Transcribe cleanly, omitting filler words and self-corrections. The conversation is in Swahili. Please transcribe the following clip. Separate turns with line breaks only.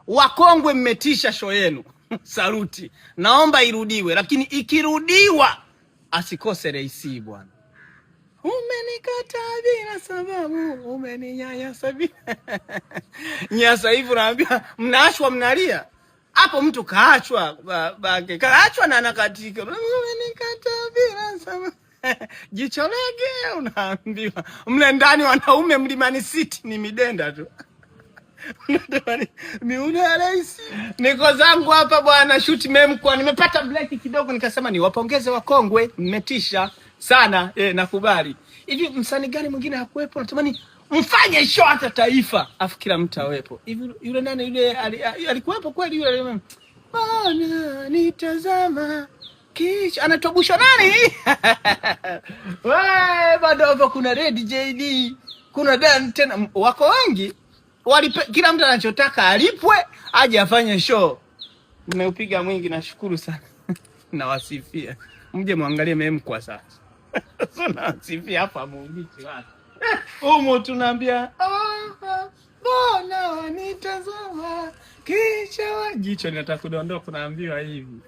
Wakongwe mmetisha show yenu. Saluti. Naomba irudiwe, lakini ikirudiwa asikose Rais bwana. Umenikataa bila sababu, umeninyanyasa bila. Nyasa hivi naambia mnaachwa mnalia. Hapo mtu kaachwa bake. Kaachwa na anakatika. Umenikataa bila sababu. Jicho lege unaambiwa. Mle ndani wanaume Mlimani City ni midenda tu. Miuna ya Rais. Niko zangu hapa bwana, shoot memkwa, nimepata break kidogo, nikasema niwapongeze Wakongwe, mmetisha sana. Nakubali. Hivi msanii gani mwingine hakuwepo? Natamani mfanye show hata taifa, afu kila mtu awepo. Hivi yule nani yule alikuwepo kweli yule? Bwana nitazama kisha anatobusha nani? Wewe bado hapo kuna Red JD, kuna Dan tena, wako wengi. Kila mtu anachotaka alipwe aje afanye show. Nimeupiga mwingi, nashukuru sana. Nawasifia. Mje muangalie meme kwa sasa. Nawasifia hapa muungichi watu. Humo tunaambia mbona wanitazama kisha jicho linataka kudondoka, naambiwa hivi.